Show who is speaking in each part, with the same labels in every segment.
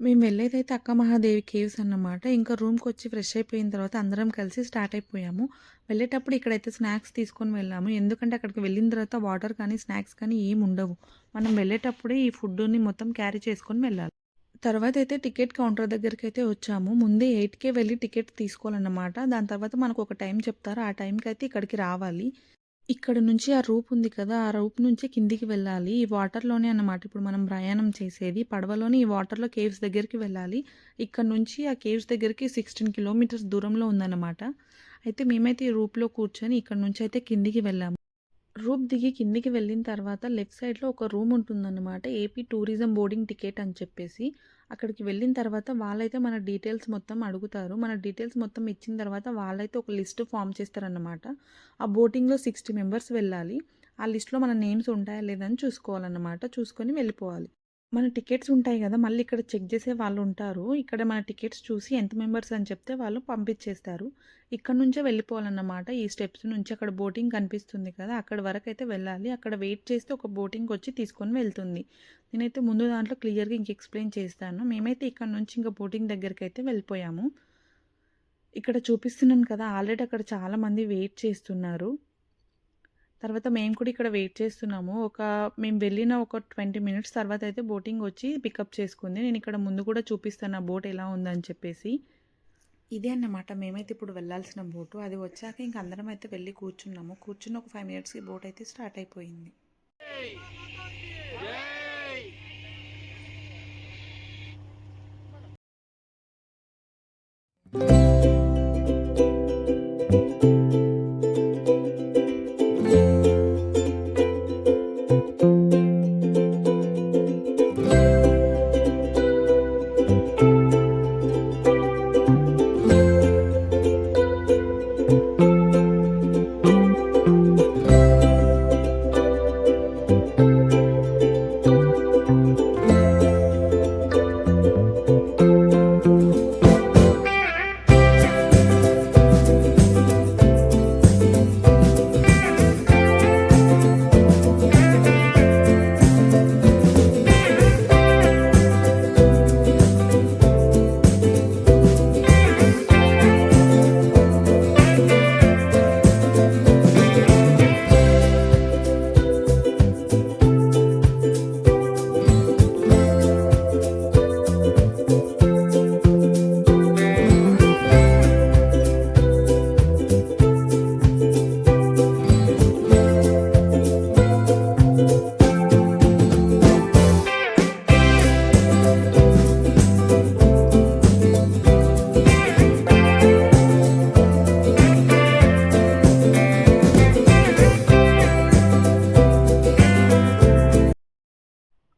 Speaker 1: మేము వెళ్ళేదైతే అక్క మహాదేవి కేవ్స్ అన్నమాట. ఇంకా రూమ్‌కొచ్చి ఫ్రెష్ అయిపోయిన తర్వాత అందరం కలిసి స్టార్ట్ అయిపోయాము. వెళ్ళేటప్పుడు ఇక్కడైతే స్నాక్స్ తీసుకొని వెళ్ళాము. ఎందుకంటే అక్కడికి వెళ్ళిన తర్వాత వాటర్ కానీ, స్నాక్స్ కానీ ఏముండవు. మనం వెళ్ళేటప్పుడే ఈ ఫుడ్‌ని మొత్తం క్యారీ చేసుకొని వెళ్ళాలి. తర్వాతైతే టికెట్ కౌంటర్ దగ్గరికైతే వచ్చాము. ముందే 8:00కే వెళ్ళి టికెట్ తీసుకోవాలన్నమాట. దాని తర్వాత మనకొక టైం చెప్తారు. ఆ టైంకైతే ఇక్కడికి రావాలి. ఇక్కడ నుంచి ఆ రూప్ ఉంది కదా! ఆ రూప్ నుంచి కిందికి వెళ్ళాలి. ఈ వాటర్‌లోనే అన్నమాట ఇప్పుడు మనం ప్రయాణం చేసేది. పడవలోని ఈ వాటర్‌లో కేవ్స్ దగ్గరికి వెళ్ళాలి. ఇక్కడ నుంచి ఆ కేవ్స్ దగ్గరికి 16 కిలోమీటర్స్ దూరంలో ఉందన్నమాట. అయితే మేమైతే ఈ రూప్‌లో కూర్చొని ఇక్కడ నుంచయితే కిందికి వెళ్ళాము. రూప్ దిగి కిందికి వెళ్ళిన తర్వాత లెఫ్ట్ సైడ్‌లో ఒక రూమ్ ఉంటుందన్నమాట. ఏపీ టూరిజం బోర్డింగ్ టికెట్ అని చెప్పేసి. అక్కడికి వెళ్ళిన తర్వాత వాళ్ళైతే మన డీటెయిల్స్ మొత్తం అడుగుతారు. మన డీటెయిల్స్ మొత్తం ఇచ్చిన తర్వాత వాళ్ళైతే ఒక లిస్ట్ ఫార్మ్ చేస్తారన్నమాట. ఆ బోటింగ్‌లో 60 మెంబర్స్ వెళ్ళాలి. ఆ లిస్ట్‌లో మన నేమ్స్ ఉంటాయా లేదా అని చూసుకోవాలన్నమాట. చూసుకొని వెళ్ళిపోవాలి. మన టికెట్స్ ఉంటాయి గదా! మళ్ళీ ఇక్కడ చెక్ జేసే వాళ్ళుంటారు. ఇక్కడ మన టికెట్స్ చూసి ఎంత మెంబర్స్ అని చెప్తే వాళ్ళు పంపించేస్తారు. ఇక్కడ నుంచే వెళ్ళిపోవాలన్నమాట. ఈ స్టెప్స్ నుంచి అక్కడ బోటింగ్ కనిపిస్తుంది కదా! అక్కడి వరకైతే వెళ్ళాలి. అక్కడ వెయిట్ చేస్తే ఒక బోటింగొచ్చి తీసుకొని వెళ్తుంది. నేనైతే ముందు దాంట్లో క్లియర్‌గా ఇంక ఎక్స్‌ప్లెయిన్ చేస్తాను. మేమైతే ఇక్కడ నుంచి ఇంక బోటింగ్ దగ్గరికైతే వెళ్ళిపోయాము. ఇక్కడ చూపిస్తున్నాను కదా! ఆల్రెడీ అక్కడ చాలామంది వెయిట్ చేస్తున్నారు. తర్వాత మేము కూడా ఇక్కడ వెయిట్ చేస్తున్నాము. మేము వెళ్ళిన ఒక 20 మినిట్స్ తర్వాతయితే బోటింగొచ్చి పికప్ చేసుకుంది. నేనిక్కడ ముందు కూడా చూపిస్తాను ఆ బోట్ ఎలా ఉందని చెప్పేసి. ఇదే అన్నమాట మేమైతే ఇప్పుడు వెళ్ళాల్సిన బోటు. అది వచ్చాక ఇంక అందరం అయితే వెళ్ళి కూర్చున్నాము. కూర్చున్న ఒక 5 మినిట్స్‌కి బోట్ అయితే స్టార్ట్ అయిపోయింది.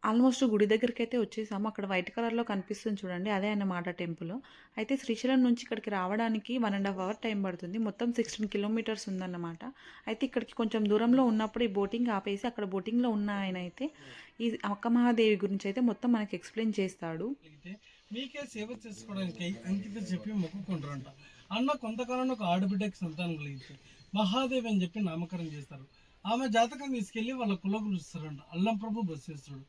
Speaker 1: ఆల్మోస్ట్ గుడి దగ్గరికైతే వచ్చేసాము. అక్కడ వైట్ కలర్‌లో కనిపిస్తుంది చూడండి. అదే అన్నమాట టెంపుల్. అయితే శ్రీశైలం నుంచి ఇక్కడికి రావడానికి 1 ½ అవర్ టైం పడుతుంది. మొత్తం 16 కిలోమీటర్స్ ఉందన్నమాట. అయితే ఇక్కడికి కొంచెం దూరంలో ఉన్నప్పుడు ఈ బోటింగ్ ఆపేసి అక్కడ బోటింగ్‌లో ఉన్న ఆయనైతే ఈ అక్క మహాదేవి గురించి అయితే మొత్తం మనకి ఎక్స్‌ప్లెయిన్ చేస్తాడు.
Speaker 2: మీకే సేవ చేసుకోవడానికి అంకిత చెప్పి మొక్కుకుంటారంట. అన్న కొంతకాలంలో ఒక ఆడబిడ్డకి సంతానం కలిగితే మహాదేవి అని చెప్పి నామకరణం చేస్తారు. ఆమె జాతకం తీసుకెళ్లి వాళ్ళ కులకు ఇస్తారంట. అల్లం ప్రభు బస్సేస్తాడు.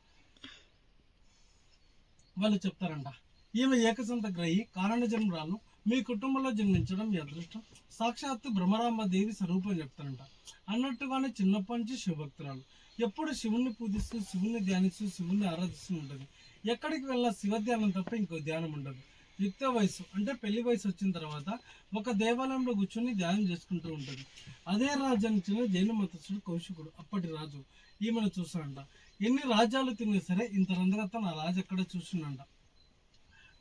Speaker 2: వాళ్ళు చెప్తారంట, ఈమె ఏకసంత గ్రహి కారణ జన్మరాలు, మీ కుటుంబంలో జన్మించడం మీ అదృష్టం, సాక్షాత్తు బ్రహ్మరాంబదేవి స్వరూపం చెప్తారంట. అన్నట్టుగానే చిన్నప్పటి నుంచి శివభక్తురాలు, ఎప్పుడు శివుణ్ణి పూజిస్తూ శివుణ్ణి ధ్యానిస్తూ శివుణ్ణి ఆరాధిస్తూ ఉంటుంది. ఎక్కడికి వెళ్ళినా శివ ధ్యానం తప్ప ఇంకో ధ్యానం ఉండదు. యుక్త వయసు అంటే పెళ్లి వయసు వచ్చిన తర్వాత ఒక దేవాలయంలో కూర్చొని ధ్యానం చేసుకుంటూ ఉంటుంది. అదే రాజ్యాన్ని జైన మతస్థుడు కౌశికుడు, అప్పటి రాజు, ఈమెను చూస్తాడంట. ఎన్ని రాజ్యాలు తిన్నా సరే ఇంత రందగత్త నా రాజు ఎక్కడ చూస్తుండంట.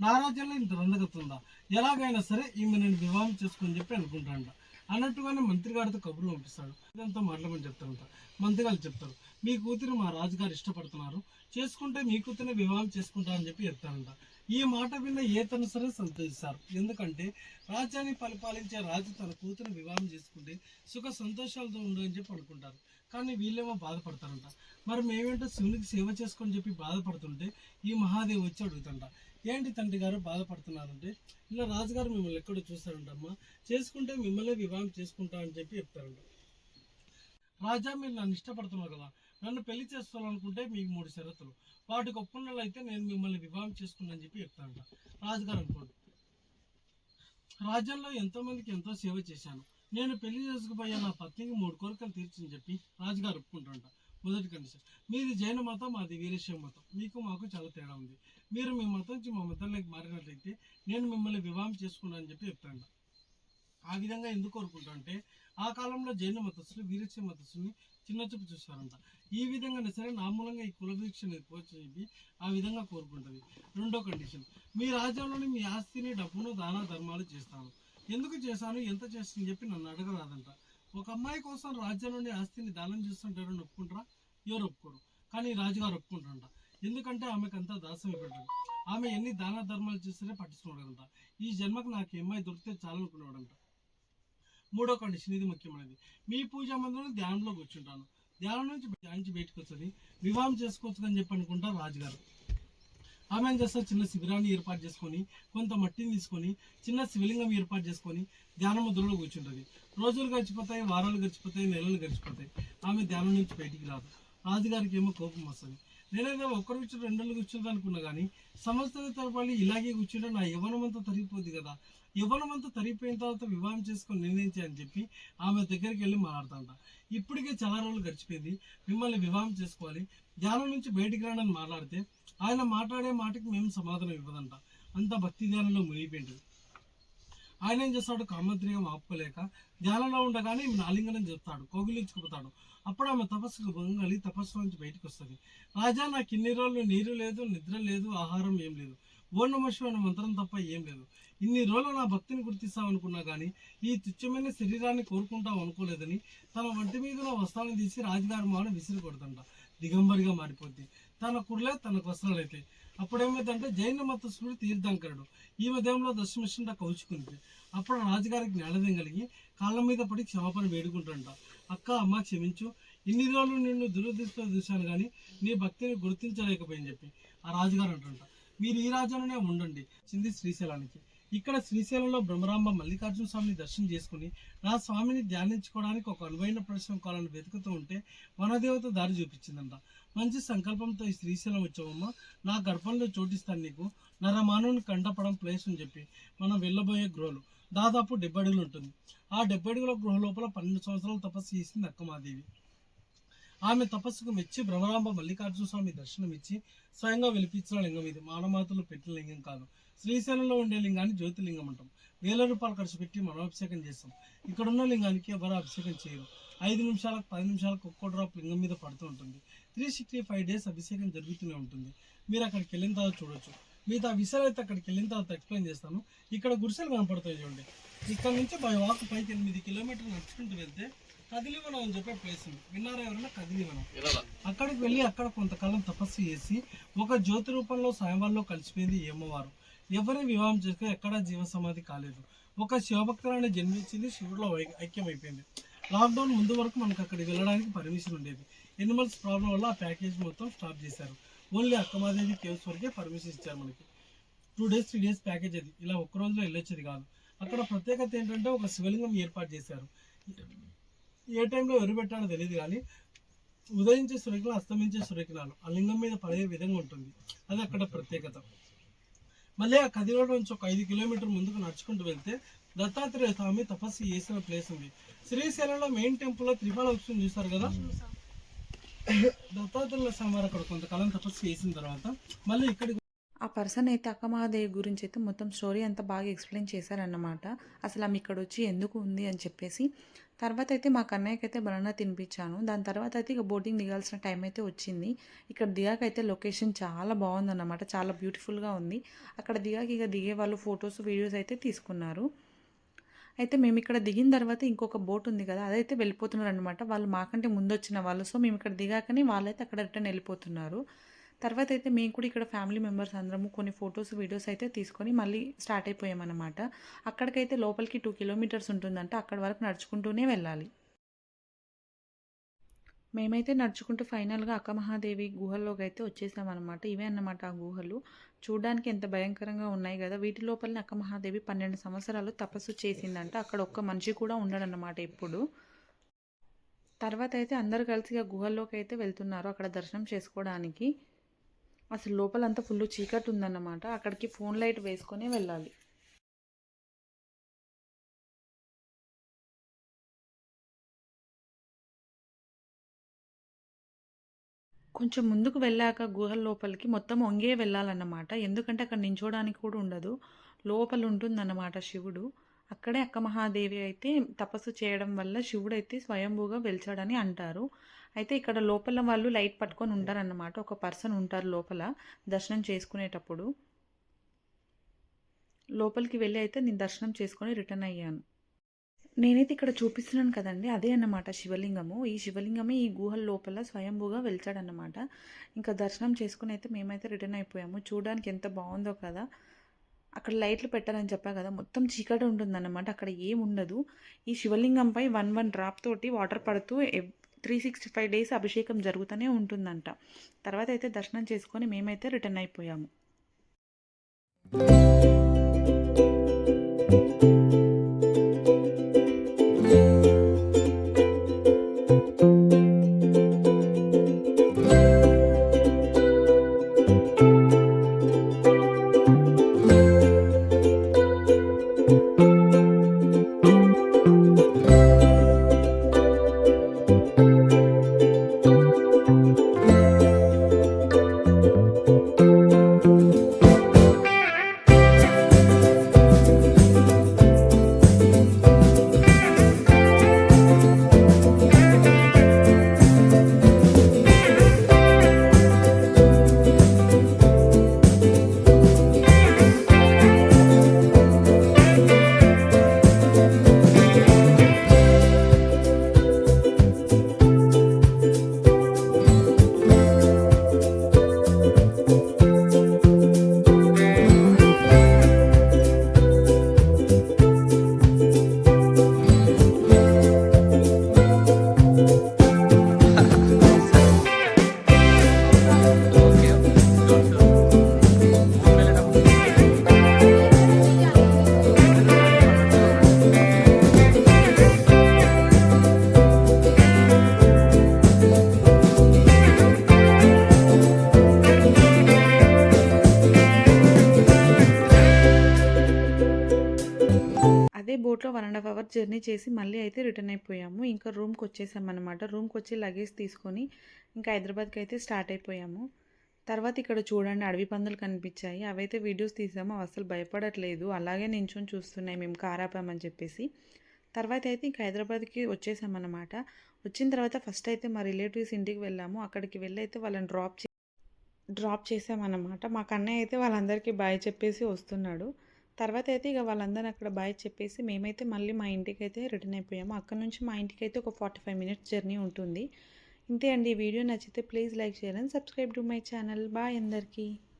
Speaker 2: నా రాజ్యంలో ఇంత రందగత్త ఉందా, ఎలాగైనా సరే ఈమె నేను వివాహం చేసుకుని చెప్పి అనుకుంటాడంట. అన్నట్టుగానే మంత్రి గారితో కబుర్లు పంపిస్తాడు. ఇదంతా మాట్లాడమని చెప్తారంట. మంత్రి గారు చెప్తారు, మీ కూతురు మా రాజుగారు ఇష్టపడుతున్నారు, చేసుకుంటే మీ కూతురుని వివాహం చేసుకుంటా అని చెప్పి చెప్తారంట. ఈ మాట విన్న ఏతను సరే సంతోషిస్తారు. ఎందుకంటే రాజ్యాన్ని పరిపాలించే రాజు తన కూతురు వివాహం చేసుకుంటే సుఖ సంతోషాలతో ఉండని చెప్పి అనుకుంటారు. కానీ వీళ్ళేమో బాధపడతారంట. మరి మేమేంటో శివునికి సేవ చేసుకొని చెప్పి బాధపడుతుంటే ఈ మహాదేవి వచ్చి అడుగుతుంట, ఏంటి తండ్రి గారు బాధపడుతున్నారంటే, ఇలా రాజుగారు మిమ్మల్ని ఎక్కడో చూస్తారంటమ్మా, చేసుకుంటే మిమ్మల్ని వివాహం చేసుకుంటా అని చెప్పి చెప్తారంట. రాజా, మీరు నన్ను ఇష్టపడుతున్నారు కదా, నన్ను పెళ్లి చేసుకోవాలనుకుంటే మీకు 3 షరతులు, వాటికి ఒప్పుకున్నట్లయితే నేను మిమ్మల్ని వివాహం చేసుకున్నాను చెప్పి చెప్తానంట. రాజుగారు అనుకోండి, రాజ్యంలో ఎంతో మందికి ఎంతో సేవ చేశాను, నేను పెళ్లి చేసుకుపోయే నా పత్నికి 3 కోరికలు తీర్చని చెప్పి రాజుగారు ఒప్పుకుంటారంట. మొదటి కండిషన్, మీది జైన మతం, మాది వీరశైవ మతం, మీకు మాకు చాలా తేడా ఉంది, మీరు మీ మతం నుంచి మా మతంలోకి మారినట్లయితే నేను మిమ్మల్ని వివాహం చేసుకున్నాను అని చెప్పి చెప్తాను. ఆ విధంగా ఎందుకు కోరుకుంటారంటే ఆ కాలంలో జైన మతస్థులు వీరశైవ మతస్థుల్ని చిన్నచూపు చూస్తారంట. ఈ విధంగానే సరే నా మూలంగా ఈ కులవీక్షణ ఎక్కువ చెప్పి ఆ విధంగా కోరుకుంటుంది. రెండో కండిషన్, మీ రాజ్యంలోని మీ ఆస్తిని డబ్బును దాన ధర్మాలు చేస్తాను, ఎందుకు చేశాను ఎంత చేస్తాను చెప్పి నన్ను అడగరాదంట. ఒక అమ్మాయి కోసం రాజ్యంలోని ఆస్తిని దానం చేస్తుంటారని ఒప్పుకుంటారా? ఎవరు ఒప్పుకోరు. కానీ రాజుగారు ఒప్పుకుంటారంట. ఎందుకంటే ఆమెకు అంతా దాసం అయిపోతుంది, ఆమె ఎన్ని దాన ధర్మాలు చేస్తేనే పట్టించుకోవడంట. ఈ జన్మకు నాకు ఈ అమ్మాయి దొరికితే చాలనుకునేవాడంట. మూడో కండిషన్, ఇది ముఖ్యమైనది, మీ పూజా మందిరంలో ధ్యానంలో కూర్చుంటాను, ధ్యానం నుంచి ధ్యానించి బయటకు వస్తుంది, వివాహం చేసుకోవచ్చు అని చెప్పి అనుకుంటారు రాజుగారు. ఆమె ఏం చేస్తారు, చిన్న శిబిరాన్ని ఏర్పాటు చేసుకొని కొంత మట్టిని తీసుకొని చిన్న శివలింగం ఏర్పాటు చేసుకొని ధ్యాన ముద్రలో కూర్చుంటుంది. రోజులు గడిచిపోతాయి, వారాలు గడిచిపోతాయి, నెలలు గడిచిపోతాయి, ఆమె ధ్యానం నుంచి బయటికి రాదు. రాజుగారికి ఏమో కోపం వస్తుంది. నేనేదో ఒక్కరు కూర్చొని 2 నెలలు కూర్చుంటా అనుకున్నా కానీ సంవత్సరం తరపాలి ఇలాగే కూర్చుంటే నా యవ్వనం అంతా తరిగిపోద్ది కదా, యవ్వనం అంతా తరిగిపోయిన తర్వాత వివాహం చేసుకొని నిర్ణయించాయని చెప్పి ఆమె దగ్గరికి వెళ్ళి మాట్లాడతాంట. ఇప్పటికే చాలా రోజులు గడిచిపోయింది, మిమ్మల్ని వివాహం చేసుకోవాలి, ధ్యానం నుంచి బయటికి రానని మాట్లాడితే ఆయన మాట్లాడే మాటకి మేము సమాధానం ఇవ్వదంట. అంత భక్తి ధ్యానంలో మునిగిపోయింది. ఆయన ఏం చేస్తాడు, కామద్రియం ఆపుకోలేక ధ్యానంలో ఉండగానే ఈమె ఆలింగనం చెప్తాడు, కౌగిలించుకుపోతాడు. అప్పుడు ఆమె తపస్సుకు భంగం కలిగి తపస్సు నుంచి బయటకు వస్తుంది. రాజా, నాకు ఇన్ని రోజులు నీరు లేదు, నిద్ర లేదు, ఆహారం ఏం లేదు, ఓ నమః శివాయ మంత్రం తప్ప ఏం లేదు, ఇన్ని రోజులు నా భక్తిని గుర్తిస్తావు అనుకున్నా కానీ ఈ తుచ్చమైన శరీరాన్ని కోరుకుంటావు అనుకోలేదని తన వంటి మీద నా వస్త్రాలను తీసి రాజుగారి మాన విసిరి కొడుతుంట. దిగంబరిగా మారిపోద్ది, తన కుర్లే తనకు వస్త్రాలు అయితే. అప్పుడేమైందంటే జైన మతస్థుడు తీర్థంకరుడు ఈమె దేవంలో దశమిషంట కౌచుకుంది. అప్పుడు రాజుగారికి జ్ఞానోదయం కలిగి కాళ్ళ మీద పడి క్షమాపణ వేడుకుంటుంట. అక్క, అమ్మ క్షమించు, ఇన్ని రోజులు నిన్ను దురదృష్టితో చూశాను కానీ నీ భక్తిని గుర్తించలేకపోయింది చెప్పి ఆ రాజుగారు అంటుంట. మీరు ఈ రాజ్యంలోనే ఉండండి, చింది శ్రీశైలానికి. ఇక్కడ శ్రీశైలంలో బ్రహ్మరాంబ మల్లికార్జున స్వామిని దర్శనం చేసుకుని నా స్వామిని ధ్యానించుకోవడానికి ఒక అనువైన ప్రదేశం కావాలని వెతుకుతూ ఉంటే వనదేవత దారి చూపించిందంట. మంచి సంకల్పంతో ఈ శ్రీశైలం వచ్చావమ్మ, నా గర్భంలో చోటిస్తాను నీకు, నరమానవుని కంటపడం ప్లేస్ అని చెప్పి మనం వెళ్ళబోయే గృహలు దాదాపు 70 అడుగులు ఉంటుంది. ఆ 70 అడుగుల గృహ లోపల 12 సంవత్సరాలు తపస్సు చేసింది అక్కమాదేవి. ఆమె తపస్సుకు మెచ్చి భ్రమరాంబ మల్లికార్జున స్వామి దర్శనం ఇచ్చి స్వయంగా వెలిపించిన లింగం ఇది, మానమాతలు పెట్టిన లింగం కాదు. శ్రీశైలంలో ఉండే లింగాన్ని జ్యోతిలింగం అంటాం. 1000 రూపాయలు ఖర్చు పెట్టి మనం అభిషేకం చేస్తాం. ఇక్కడ ఉన్న లింగానికి ఎవరు అభిషేకం చేయరు. 5 నిమిషాలకు 10 నిమిషాలకు ఒక్కో డ్రాప్ లింగం మీద పడుతూ ఉంటుంది. 365 డేస్ అభిషేకం జరుగుతూనే ఉంటుంది. మీరు అక్కడికి వెళ్ళిన తర్వాత చూడొచ్చు. మిగతా విషయాలు అయితే అక్కడికి వెళ్ళిన తర్వాత ఎక్స్ప్లెయిన్ చేస్తాను. ఇక్కడ గుడిసెలు కనపడతాయి చూడండి. ఇక్కడ నుంచి బై వాక్ పైకి 8 కిలోమీటర్లు నడుచుకుంటూ వెళ్తే కదిలివనం అని చెప్పే ప్లేస్ ఉంది. విన్నారా ఎవరైనా? కదిలివనం. అక్కడికి వెళ్ళి అక్కడ కొంతకాలం తపస్సు చేసి ఒక జ్యోతి రూపంలో స్వయంవరంలో కలిసిపోయింది ఈ అమ్మవారు. ఎవరిని వివాహం చేసుకుని ఎక్కడా జీవ సమాధి కాలేదు. ఒక శివభక్తురాన్ని జన్మించింది, శివుడిలో ఐక్యమైపోయింది. లాక్డౌన్ ముందు వరకు మనకు అక్కడికి వెళ్ళడానికి పర్మిషన్ ఉండేది. ఎనిమల్స్ ప్రాబ్లం వల్ల ఆ ప్యాకేజ్ మొత్తం స్టాప్ చేశారు. ఓన్లీ అక్కమాదేవి కేవ్స్ వరకే పర్మిషన్ ఇచ్చారు మనకి. 2 డేస్ 3 డేస్ ప్యాకేజ్ అది. ఇలా ఒక్క రోజులో వెళ్ళొచ్చేది కాదు. అక్కడ ప్రత్యేకత ఏంటంటే ఒక శివలింగం ఏర్పాటు చేశారు. ఏ టైంలో ఎవరు పెట్టాలో తెలియదు కానీ ఉదయించే సూర్యకిరణాలు, అస్తమించే సూర్యకిరణాలు ఆ లింగం మీద పడే విధంగా ఉంటుంది. అది అక్కడ ప్రత్యేకత. మళ్ళీ ఆ కదిలో నుంచి ఒక 5 కిలోమీటర్ ముందుకు నడుచుకుంటూ వెళ్తే దత్తాత్రేయ స్వామి తపస్సు చేసిన ప్లేస్ ఉంది. శ్రీశైలంలో మెయిన్ టెంపుల్లో త్రిపాల వృక్షం చూస్తారు కదా, దత్తాత్రేయ స్వామి వారు అక్కడ కొంతకాలం తపస్సు చేసిన తర్వాత మళ్ళీ ఇక్కడికి
Speaker 1: ఆ పర్సన్ అయితే అక్కమహాదేవి గురించి అయితే మొత్తం స్టోరీ అంతా బాగా ఎక్స్ప్లెయిన్ చేశారన్నమాట. అసలు ఆమె ఇక్కడ వచ్చి ఎందుకు ఉంది అని చెప్పేసి. తర్వాత అయితే మా కన్నయ్యకి అయితే బనానా తినిపించాను. దాని తర్వాత అయితే ఇక బోటింగ్ దిగాల్సిన టైం అయితే వచ్చింది. ఇక్కడ దిగాకైతే లొకేషన్ చాలా బాగుందన్నమాట, చాలా బ్యూటిఫుల్గా ఉంది. అక్కడ దిగాక ఇక దిగే వాళ్ళు ఫొటోస్ వీడియోస్ అయితే తీసుకున్నారు. అయితే మేము ఇక్కడ దిగిన తర్వాత ఇంకొక బోట్ ఉంది కదా, అదైతే వెళ్ళిపోతున్నారు అనమాట. వాళ్ళు మాకంటే ముందు వచ్చిన వాళ్ళు. సో మేము ఇక్కడ దిగాకని వాళ్ళైతే అక్కడ రిటర్న్ వెళ్ళిపోతున్నారు. తర్వాత అయితే మేము కూడా ఇక్కడ ఫ్యామిలీ మెంబర్స్ అందరము కొన్ని ఫొటోస్ వీడియోస్ అయితే తీసుకొని మళ్ళీ స్టార్ట్ అయిపోయామన్నమాట. అక్కడికైతే లోపలికి 2 కిలోమీటర్స్ ఉంటుందంట. అక్కడ వరకు నడుచుకుంటూనే వెళ్ళాలి. మేమైతే నడుచుకుంటూ ఫైనల్గా అక్కమహాదేవి గుహల్లోకి అయితే వచ్చేసామన్నమాట. ఇవే అన్నమాట ఆ గుహలు. చూడడానికి ఎంత భయంకరంగా ఉన్నాయి కదా. వీటి లోపలనే అక్కమహాదేవి 12 సంవత్సరాలు తపస్సు చేసిందంట. అక్కడ ఒక్క మనిషి కూడా ఉండడన్నమాట ఎప్పుడు. తర్వాత అయితే అందరూ కలిసి ఇక గుహల్లోకి అయితే వెళ్తున్నారు అక్కడ దర్శనం చేసుకోవడానికి. అసలు లోపలంతా ఫుల్ చీకటి ఉందన్నమాట. అక్కడికి ఫోన్ లైట్ వేసుకొని వెళ్ళాలి. కొంచెం ముందుకు వెళ్ళాక గుహల లోపలికి మొత్తం వంగే వెళ్ళాలన్నమాట. ఎందుకంటే అక్కడ నించోడానికి కూడా ఉండదు. లోపల ఉంటుందన్నమాట శివుడు. అక్కడే అక్క మహాదేవి అయితే తపస్సు చేయడం వల్ల శివుడైతే స్వయంభూగా వెలిచాడని అంటారు. అయితే ఇక్కడ లోపల వాళ్ళు లైట్ పట్టుకొని ఉంటారన్నమాట. ఒక పర్సన్ ఉంటారు లోపల దర్శనం చేసుకునేటప్పుడు. లోపలికి వెళ్ళి అయితే నేను దర్శనం చేసుకొని రిటర్న్ అయ్యాను. నేనైతే ఇక్కడ చూపిస్తున్నాను కదండీ! అదే అన్నమాట శివలింగము. ఈ శివలింగమే ఈ గుహల లోపల స్వయంభూగా వెలిచాడన్నమాట. ఇంకా దర్శనం చేసుకొని అయితే మేమైతే రిటర్న్ అయిపోయాము. చూడడానికి ఎంత బావుందో కదా! అక్కడ లైట్లు పెట్టారని చెప్పా కదా! మొత్తం చీకటి ఉంటుందన్నమాట. అక్కడ ఏముండదు. ఈ శివలింగంపై 1 డ్రాప్ తోటి వాటర్ పడుతూ 365 డేస్ అభిషేకం జరుగుతూనే ఉంటుందంట. తర్వాత అయితే దర్శనం చేసుకొని మేమైతే రిటర్న్ అయిపోయాము. అదే బోట్‌లో 1 ½ అవర్ జర్నీ చేసి మళ్ళీ అయితే రిటర్న్ అయిపోయాము. ఇంకా రూమ్‌కొచ్చేసామన్నమాట. రూమ్‌కొచ్చి లగేజ్ తీసుకొని ఇంకా హైదరాబాద్‌కి అయితే స్టార్ట్ అయిపోయాము. తర్వాత ఇక్కడ చూడండి అడవి పందులు కనిపించాయి. అవైతే వీడియోస్ తీసాము. అవి అస్సలు భయపడట్లేదు. అలాగే నించొని చూస్తున్నాయి మేము కార్ ఆపామని చెప్పేసి. తర్వాత అయితే ఇంక హైదరాబాద్‌కి వచ్చేసామన్నమాట. వచ్చిన తర్వాత ఫస్ట్ అయితే మా రిలేటివ్స్ ఇంటికి వెళ్ళాము. అక్కడికి వెళ్ళి అయితే వాళ్ళని డ్రాప్ చేసామన్నమాట. మా కన్నయ్య అయితే వాళ్ళందరికీ బాయ్ చెప్పేసి వస్తున్నాడు. తర్వాత అయితే ఇక వాళ్ళందరిని అక్కడ బాయ్ చెప్పేసి మేమైతే మళ్ళీ మా ఇంటికైతే రిటర్న్ అయిపోయాము. అక్కడ నుంచి మా ఇంటికైతే ఒక 45 మినిట్స్ జర్నీ ఉంటుంది. ఇంతే అండి. ఈ వీడియో నచ్చితే please like, share and subscribe to my channel. Bye అందరికీ.